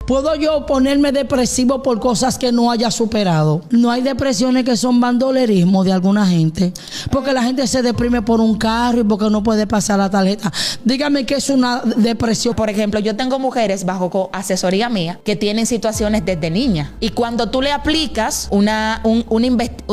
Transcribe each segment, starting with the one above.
¿Puedo yo ponerme depresivo por cosas que no haya superado? No hay depresiones que son bandolerismo de alguna gente. Porque la gente se deprime por un carro y porque no puede pasar la tarjeta. Dígame qué es una depresión. Por ejemplo, yo tengo mujeres bajo asesoría mía que tienen situaciones desde niña. Y cuando tú le aplicas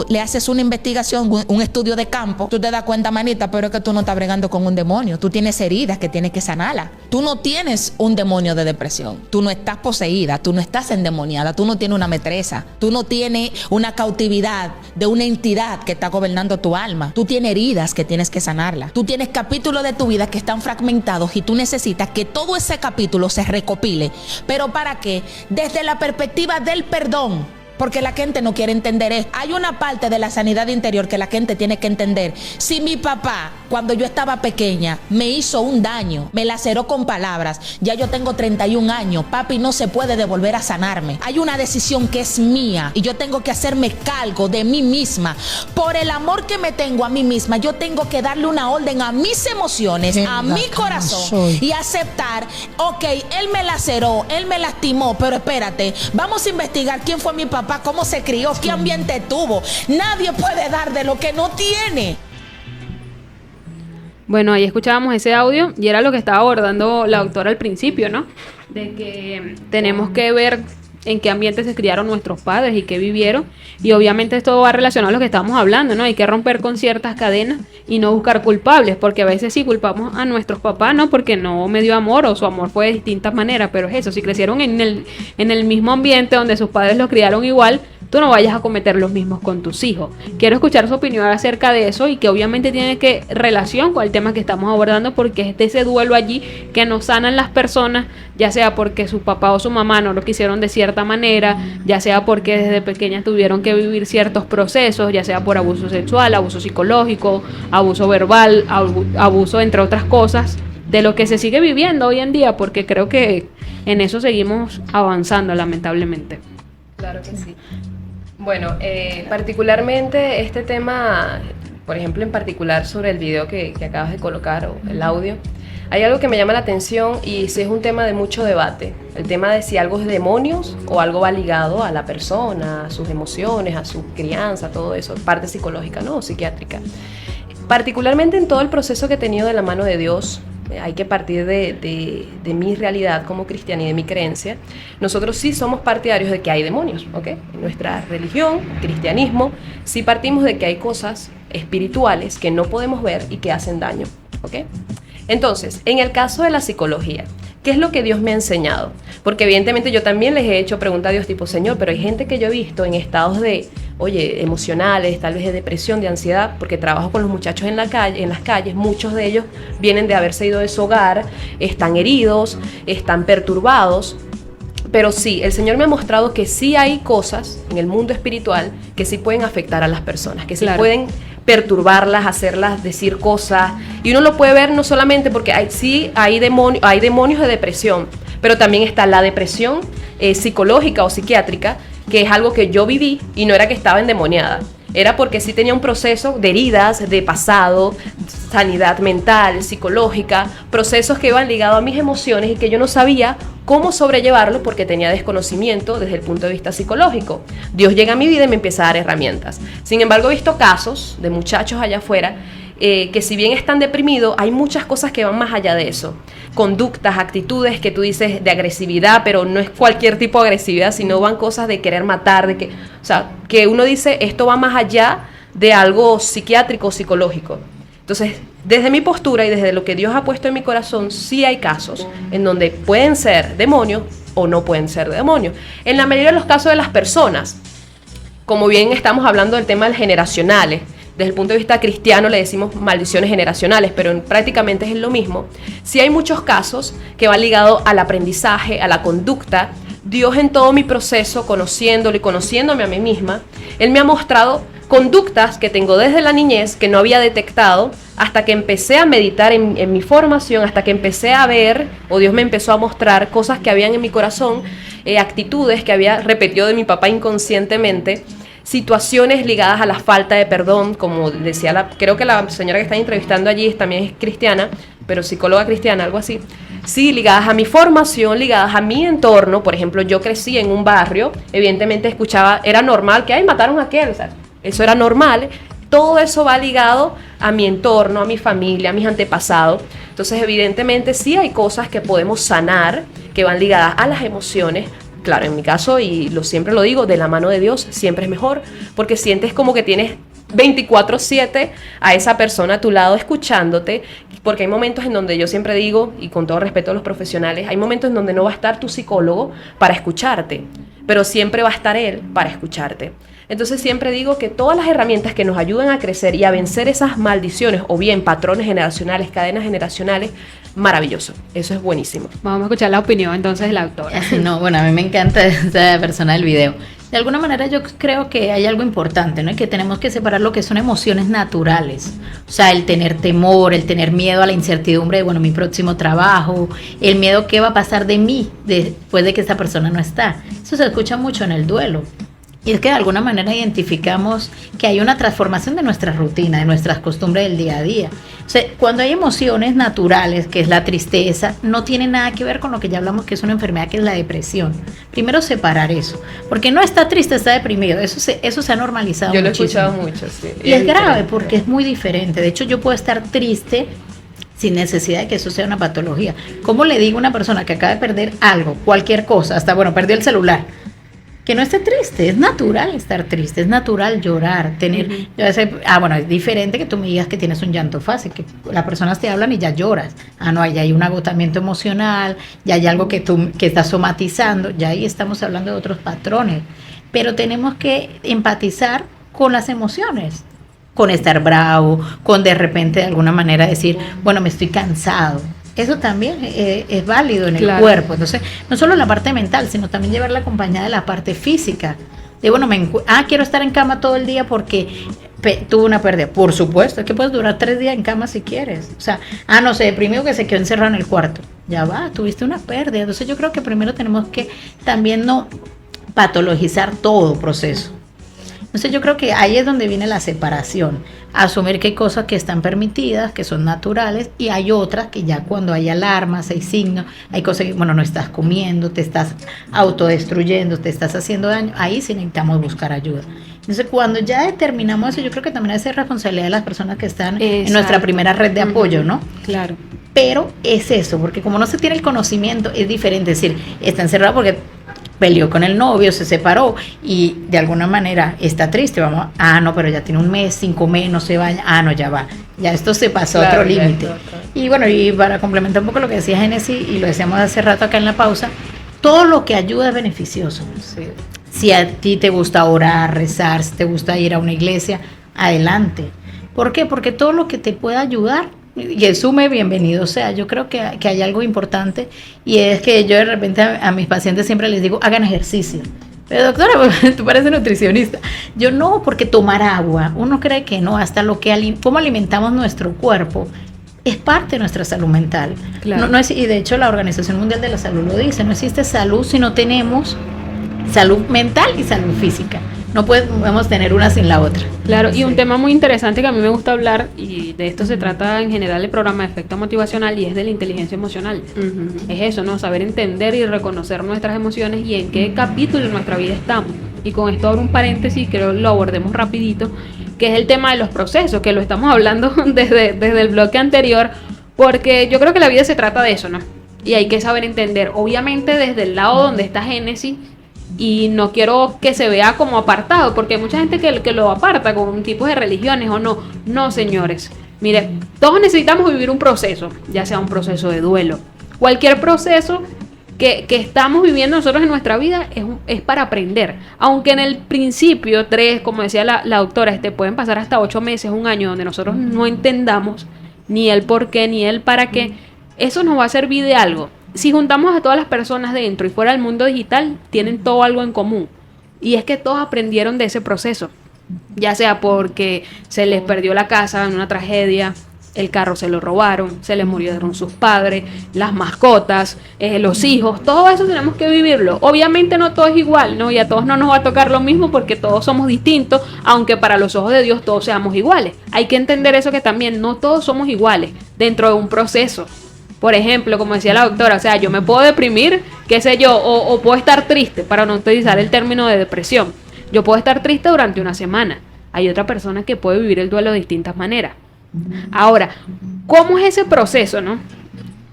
le haces una investigación, un estudio de campo, tú te das cuenta, manita, pero es que tú no estás bregando con un demonio. Tú tienes heridas que tienes que sanarlas. Tú no tienes un demonio de depresión. Tú no estás poseída, tú no estás endemoniada, tú no tienes una metresa, tú no tienes una cautividad de una entidad que está gobernando tu alma. Tú tienes heridas que tienes que sanarlas. Tú tienes capítulos de tu vida que están fragmentados y tú necesitas que todo ese capítulo se recopile. ¿Pero para qué? Desde la perspectiva del perdón. Porque la gente no quiere entender esto. Hay una parte de la sanidad interior que la gente tiene que entender. Si mi papá, cuando yo estaba pequeña, me hizo un daño, me laceró con palabras, ya yo tengo 31 años, papi no se puede devolver a sanarme. Hay una decisión que es mía y yo tengo que hacerme cargo de mí misma. Por el amor que me tengo a mí misma, yo tengo que darle una orden a mis emociones, a mi corazón y aceptar, ok, él me laceró, él me lastimó, pero espérate, vamos a investigar quién fue mi papá, cómo se crió, qué ambiente tuvo. Nadie puede dar de lo que no tiene. Bueno, ahí escuchábamos ese audio y era lo que estaba abordando la doctora al principio, ¿no? De que tenemos que ver en qué ambiente se criaron nuestros padres y qué vivieron, y obviamente esto va relacionado a lo que estamos hablando, ¿no? Hay que romper con ciertas cadenas y no buscar culpables, porque a veces sí culpamos a nuestros papás, ¿no? Porque no me dio amor o su amor fue de distintas maneras, pero es eso, si crecieron en el mismo ambiente donde sus padres los criaron igual, tú no vayas a cometer los mismos con tus hijos. Quiero escuchar su opinión acerca de eso y que obviamente tiene que relación con el tema que estamos abordando, porque es de ese duelo allí que nos sanan las personas, ya sea porque su papá o su mamá no lo quisieron de cierta manera, ya sea porque desde pequeñas tuvieron que vivir ciertos procesos, ya sea por abuso sexual, abuso psicológico, abuso verbal, abuso entre otras cosas, de lo que se sigue viviendo hoy en día, porque creo que en eso seguimos avanzando, lamentablemente. Claro que sí. Bueno, particularmente este tema, por ejemplo, en particular sobre el video que acabas de colocar, o el audio, hay algo que me llama la atención y sí es un tema de mucho debate. El tema de si algo es demonios o algo va ligado a la persona, a sus emociones, a su crianza, todo eso, parte psicológica, ¿no? O psiquiátrica. Particularmente en todo el proceso que he tenido de la mano de Dios, hay que partir de mi realidad como cristiana y de mi creencia. Nosotros sí somos partidarios de que hay demonios, ¿ok? En nuestra religión, cristianismo, sí partimos de que hay cosas espirituales que no podemos ver y que hacen daño, ¿ok? Entonces, en el caso de la psicología, ¿qué es lo que Dios me ha enseñado? Porque evidentemente yo también les he hecho preguntas a Dios tipo, Señor, pero hay gente que yo he visto en estados de, emocionales, tal vez de depresión, de ansiedad, porque trabajo con los muchachos en las calles, muchos de ellos vienen de haberse ido de su hogar, están heridos, están perturbados. Pero sí, el Señor me ha mostrado que sí hay cosas en el mundo espiritual que sí pueden afectar a las personas, que sí pueden perturbarlas, hacerlas decir cosas. Y uno lo puede ver no solamente porque hay demonios de depresión, pero también está la depresión psicológica o psiquiátrica, que es algo que yo viví y no era que estaba endemoniada. Era porque sí tenía un proceso de heridas, de pasado, sanidad mental, psicológica, procesos que iban ligados a mis emociones y que yo no sabía cómo sobrellevarlo porque tenía desconocimiento desde el punto de vista psicológico. Dios llega a mi vida y me empieza a dar herramientas. Sin embargo, he visto casos de muchachos allá afuera que si bien están deprimidos, hay muchas cosas que van más allá de eso. Conductas, actitudes que tú dices de agresividad, pero no es cualquier tipo de agresividad, sino van cosas de querer matar, que uno dice esto va más allá de algo psiquiátrico o psicológico. Entonces, desde mi postura y desde lo que Dios ha puesto en mi corazón, sí hay casos en donde pueden ser demonios o no pueden ser demonios. En la mayoría de los casos de las personas, como bien estamos hablando del tema de generacionales, desde el punto de vista cristiano le decimos maldiciones generacionales, pero prácticamente es lo mismo. Sí hay muchos casos que van ligados al aprendizaje, a la conducta. Dios en todo mi proceso, conociéndolo y conociéndome a mí misma, Él me ha mostrado conductas que tengo desde la niñez que no había detectado hasta que empecé a meditar en mi formación, hasta que empecé a ver, o Dios me empezó a mostrar cosas que habían en mi corazón, actitudes que había repetido de mi papá inconscientemente, situaciones ligadas a la falta de perdón, como decía creo que la señora que está entrevistando allí también es cristiana, pero psicóloga cristiana, algo así. Sí, ligadas a mi formación, ligadas a mi entorno. Por ejemplo, yo crecí en un barrio, evidentemente escuchaba, era normal que, ay, mataron a aquel, o sea, eso era normal. Todo eso va ligado a mi entorno, a mi familia, a mis antepasados. Entonces, evidentemente, sí hay cosas que podemos sanar, que van ligadas a las emociones. Claro, en mi caso, y siempre lo digo, de la mano de Dios siempre es mejor, porque sientes como que tienes 24/7 a esa persona a tu lado escuchándote, porque hay momentos en donde yo siempre digo, y con todo respeto a los profesionales, hay momentos en donde no va a estar tu psicólogo para escucharte, pero siempre va a estar él para escucharte. Entonces siempre digo que todas las herramientas que nos ayudan a crecer y a vencer esas maldiciones o bien patrones generacionales, cadenas generacionales, maravilloso, eso es buenísimo. Vamos a escuchar la opinión entonces de la autora. No, bueno, a mí me encanta esa persona del video. De alguna manera yo creo que hay algo importante, ¿no? Que tenemos que separar lo que son emociones naturales. O sea, el tener temor, el tener miedo a la incertidumbre de, bueno, mi próximo trabajo, el miedo que va a pasar de mí después de que esta persona no está. Eso se escucha mucho en el duelo. Y es que de alguna manera identificamos que hay una transformación de nuestra rutina, de nuestras costumbres del día a día. O sea, cuando hay emociones naturales, que es la tristeza, no tiene nada que ver con lo que ya hablamos, que es una enfermedad, que es la depresión. Primero separar eso, porque no está triste, está deprimido. Eso se ha normalizado. Yo lo he muchísimo. escuchado mucho, sí. Y es grave porque es muy diferente. De hecho, yo puedo estar triste sin necesidad de que eso sea una patología. ¿Cómo le digo a una persona que acaba de perder algo, cualquier cosa, hasta, bueno, perdió el celular, que no esté triste? Es natural estar triste, es natural llorar, tener, yo a veces, bueno, es diferente que tú me digas que tienes un llanto fácil, que las personas te hablan y ya lloras. No, ya hay un agotamiento emocional, ya hay algo que estás somatizando, ya ahí estamos hablando de otros patrones, pero tenemos que empatizar con las emociones, con estar bravo, con de repente de alguna manera decir, bueno, me estoy cansado. Eso también es válido en el cuerpo. Entonces, no solo la parte mental, sino también llevarla acompañada de la parte física. De, bueno, quiero estar en cama todo el día porque tuve una pérdida. Por supuesto, es que puedes durar 3 días en cama si quieres. O sea, no sé, deprimido que se quedó encerrado en el cuarto. Ya va, tuviste una pérdida. Entonces, yo creo que primero tenemos que también no patologizar todo proceso. Entonces yo creo que ahí es donde viene la separación, asumir que hay cosas que están permitidas, que son naturales, y hay otras que ya cuando hay alarmas, hay signos, hay cosas que, bueno, no estás comiendo, te estás autodestruyendo, te estás haciendo daño, ahí sí necesitamos buscar ayuda. Entonces cuando ya determinamos eso, yo creo que también es responsabilidad de las personas que están en nuestra primera red de apoyo, ¿no? Claro. Pero es eso, porque como no se tiene el conocimiento, es diferente, es decir, está encerrado porque peleó con el novio, se separó y de alguna manera está triste, vamos, no, pero ya tiene 1 mes, 5 meses, no se baña, no, ya va, ya esto se pasó a otro límite. Y bueno, y para complementar un poco lo que decía Génesis, y lo decíamos hace rato acá en la pausa, todo lo que ayuda es beneficioso. Sí. Si a ti te gusta orar, rezar, si te gusta ir a una iglesia, adelante. ¿Por qué? Porque todo lo que te pueda ayudar, y el sume, bienvenido sea. Yo creo que hay algo importante, y es que yo de repente a mis pacientes siempre les digo, hagan ejercicio. Pero doctora, tú pareces nutricionista. Yo no, porque tomar agua, uno cree que no, hasta cómo alimentamos nuestro cuerpo es parte de nuestra salud mental. Claro. Y de hecho la Organización Mundial de la Salud lo dice, no existe salud si no tenemos salud mental y salud física. No podemos tener una sin la otra. Claro, y un tema muy interesante que a mí me gusta hablar, y de esto se trata en general el programa de Efecto Motivacional, y es de la inteligencia emocional. Es eso, ¿no? Saber entender y reconocer nuestras emociones y en qué capítulo de nuestra vida estamos. Y con esto abro un paréntesis, creo que lo abordemos rapidito, que es el tema de los procesos, que lo estamos hablando desde el bloque anterior, porque yo creo que la vida se trata de eso, ¿no? Y hay que saber entender, obviamente desde el lado donde está Génesis, y no quiero que se vea como apartado, porque hay mucha gente que lo aparta con tipos de religiones o no. No, señores. Mire, todos necesitamos vivir un proceso, ya sea un proceso de duelo. Cualquier proceso que estamos viviendo nosotros en nuestra vida es para aprender. Aunque en el principio, 3, como decía la doctora, pueden pasar hasta 8 meses, 1 año, donde nosotros no entendamos ni el por qué, ni el para qué. Eso nos va a servir de algo. Si juntamos a todas las personas dentro y fuera del mundo digital, tienen todo algo en común. Y es que todos aprendieron de ese proceso. Ya sea porque se les perdió la casa en una tragedia, el carro se lo robaron, se les murieron sus padres, las mascotas, los hijos, todo eso tenemos que vivirlo. Obviamente no todo es igual, ¿no? Y a todos no nos va a tocar lo mismo porque todos somos distintos, aunque para los ojos de Dios todos seamos iguales. Hay que entender eso, que también no todos somos iguales dentro de un proceso. Por ejemplo, como decía la doctora, o sea, yo me puedo deprimir, qué sé yo, o puedo estar triste, para no utilizar el término de depresión. Yo puedo estar triste durante una semana. Hay otra persona que puede vivir el duelo de distintas maneras. Ahora, ¿cómo es ese proceso, no?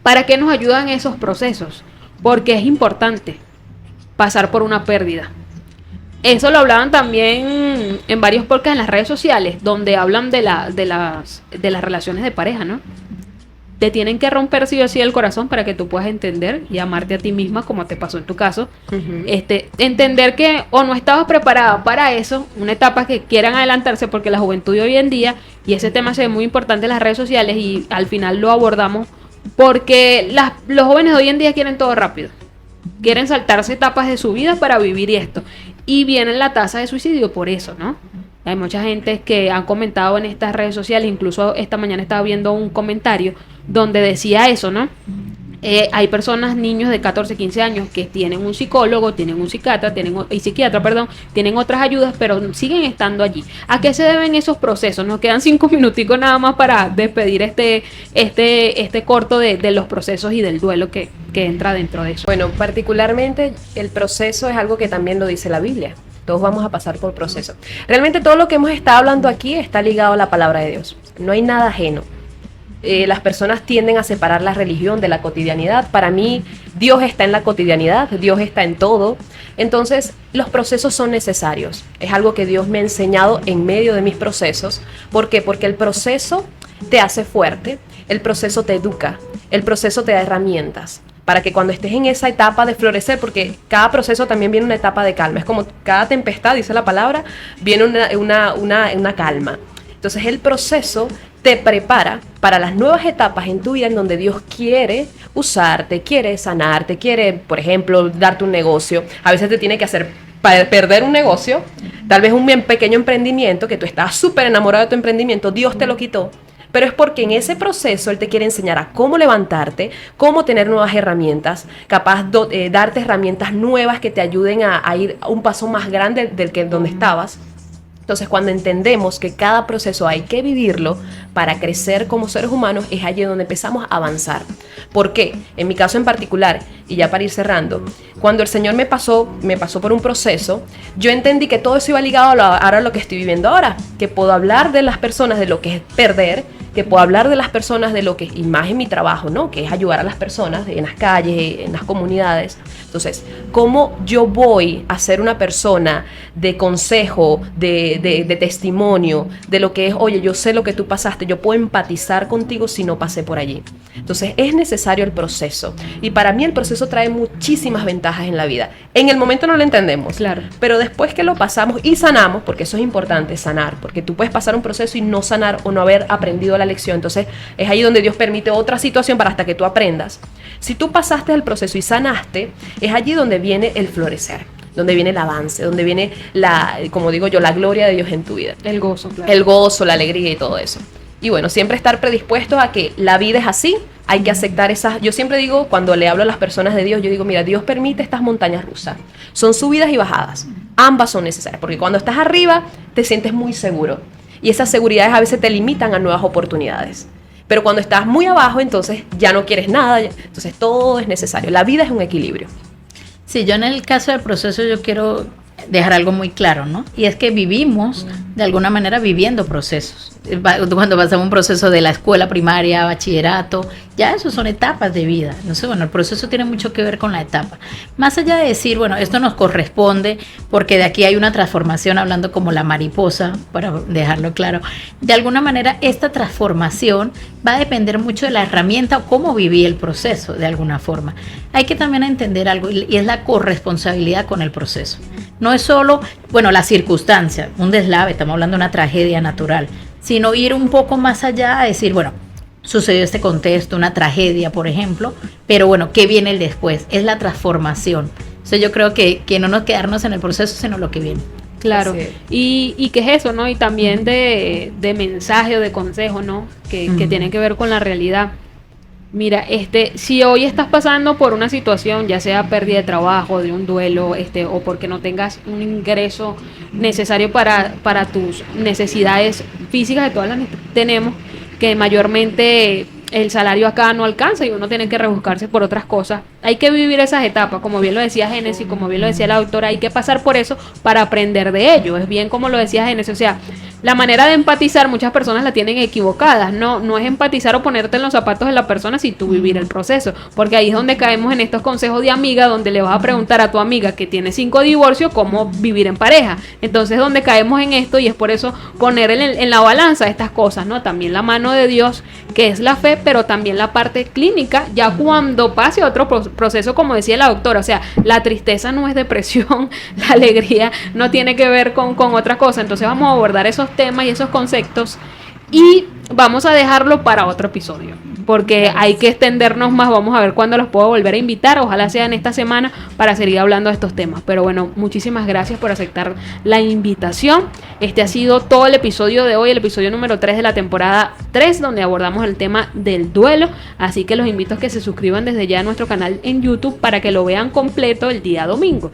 ¿Para qué nos ayudan esos procesos? Porque es importante pasar por una pérdida. Eso lo hablaban también en varios podcasts en las redes sociales, donde hablan de las relaciones de pareja, ¿no? Te tienen que romper sí o sí el corazón para que tú puedas entender y amarte a ti misma, como te pasó en tu caso. Entender que o no estabas preparada para eso, una etapa que quieran adelantarse, porque la juventud de hoy en día, y ese tema se ve muy importante en las redes sociales, y al final lo abordamos, porque los jóvenes de hoy en día quieren todo rápido. Quieren saltarse etapas de su vida para vivir esto. Y viene la tasa de suicidio por eso, ¿no? Hay mucha gente que han comentado en estas redes sociales, incluso esta mañana estaba viendo un comentario donde decía eso, ¿no? Hay personas, niños de 14, 15 años que tienen un psicólogo, tienen un psiquiatra, tienen otras ayudas, pero siguen estando allí. ¿A qué se deben esos procesos? Nos quedan 5 minuticos nada más para despedir este corto de los procesos y del duelo que entra dentro de eso. Bueno, particularmente el proceso es algo que también lo dice la Biblia. Todos vamos a pasar por proceso. Realmente todo lo que hemos estado hablando aquí está ligado a la palabra de Dios. No hay nada ajeno. Las personas tienden a separar la religión de la cotidianidad. Para mí, Dios está en la cotidianidad, Dios está en todo. Entonces, los procesos son necesarios. Es algo que Dios me ha enseñado en medio de mis procesos. ¿Por qué? Porque el proceso te hace fuerte, el proceso te educa, el proceso te da herramientas para que cuando estés en esa etapa de florecer, porque cada proceso también viene una etapa de calma. Es como cada tempestad, dice la palabra, viene una calma. Entonces, el proceso te prepara para las nuevas etapas en tu vida en donde Dios quiere usarte, quiere sanarte, quiere, por ejemplo, darte un negocio. A veces te tiene que hacer perder un negocio, tal vez un pequeño emprendimiento, que tú estabas súper enamorado de tu emprendimiento, Dios te lo quitó. Pero es porque en ese proceso Él te quiere enseñar a cómo levantarte, cómo tener nuevas herramientas, capaz de darte herramientas nuevas que te ayuden a ir a un paso más grande donde estabas. Entonces, cuando entendemos que cada proceso hay que vivirlo para crecer como seres humanos, es allí donde empezamos a avanzar. ¿Por qué? En mi caso en particular, y ya para ir cerrando, cuando el Señor me pasó por un proceso, yo entendí que todo eso iba ligado a lo que estoy viviendo ahora, que puedo hablar de las personas de lo que es perder, que puedo hablar de las personas de lo que es, y más en mi trabajo, ¿no? Que es ayudar a las personas en las calles, en las comunidades. Entonces, ¿cómo yo voy a ser una persona de consejo, de testimonio, de lo que es, oye, yo sé lo que tú pasaste, yo puedo empatizar contigo si no pasé por allí? Entonces, es necesario el proceso. Y para mí el proceso trae muchísimas ventajas en la vida. En el momento no lo entendemos, Claro. pero después que lo pasamos y sanamos, porque eso es importante, sanar, porque tú puedes pasar un proceso y no sanar o no haber aprendido la lección. Entonces, es ahí donde Dios permite otra situación para hasta que tú aprendas. Si tú pasaste el proceso y sanaste, es allí donde viene el florecer, donde viene el avance, donde viene como digo yo, la gloria de Dios en tu vida. El gozo, claro. El gozo, la alegría y todo eso. Y bueno, siempre estar predispuestos a que la vida es así, hay que aceptar esas. Yo siempre digo, cuando le hablo a las personas de Dios, yo digo, mira, Dios permite estas montañas rusas. Son subidas y bajadas. Ambas son necesarias, porque cuando estás arriba te sientes muy seguro. Y esas seguridades a veces te limitan a nuevas oportunidades. Pero cuando estás muy abajo, entonces ya no quieres nada. Entonces todo es necesario. La vida es un equilibrio. Sí, yo en el caso del proceso yo quiero dejar algo muy claro, ¿no? Y es que vivimos, de alguna manera, viviendo procesos. Cuando pasamos un proceso de la escuela primaria, bachillerato, ya eso son etapas de vida. Entonces, bueno, el proceso tiene mucho que ver con la etapa. Más allá de decir, bueno, esto nos corresponde, porque de aquí hay una transformación, hablando como la mariposa, para dejarlo claro. De alguna manera, esta transformación va a depender mucho de la herramienta o cómo viví el proceso, de alguna forma. Hay que también entender algo, y es la corresponsabilidad con el proceso. No es solo, bueno, la circunstancia, un deslave, estamos hablando de una tragedia natural, sino ir un poco más allá a decir, bueno, sucedió este contexto, una tragedia, por ejemplo, pero bueno, ¿qué viene el después? Es la transformación. Entonces yo creo que no nos quedarnos en el proceso, sino lo que viene. Claro, Sí. y que es eso, ¿no? Y también de mensaje o de consejo, ¿no? Que tiene que ver con la realidad. Mira, si hoy estás pasando por una situación, ya sea pérdida de trabajo, de un duelo, o porque no tengas un ingreso necesario para tus necesidades físicas, que todas las tenemos, que mayormente el salario acá no alcanza y uno tiene que rebuscarse por otras cosas. Hay que vivir esas etapas, como bien lo decía Génesis, como bien lo decía la doctora, hay que pasar por eso para aprender de ello. Es bien como lo decía Génesis, o sea, la manera de empatizar muchas personas la tienen equivocadas. No es empatizar o ponerte en los zapatos de la persona, sino tú vivir el proceso, porque ahí es donde caemos en estos consejos de amiga, donde le vas a preguntar a tu amiga que tiene 5 divorcios cómo vivir en pareja. Entonces donde caemos en esto, y es por eso poner en la balanza estas cosas, ¿no? También la mano de Dios, que es la fe, pero también la parte clínica, ya cuando pase otro proceso, como decía la doctora. O sea, la tristeza no es depresión, la alegría no tiene que ver con otra cosa. Entonces vamos a abordar esos temas y esos conceptos y vamos a dejarlo para otro episodio, porque hay que extendernos más. Vamos a ver cuándo los puedo volver a invitar, ojalá sea en esta semana, para seguir hablando de estos temas. Pero bueno, muchísimas gracias por aceptar la invitación. Este ha sido todo el episodio de hoy, el episodio número 3 de la temporada 3, donde abordamos el tema del duelo. Así que los invito a que se suscriban desde ya a nuestro canal en YouTube para que lo vean completo el día domingo.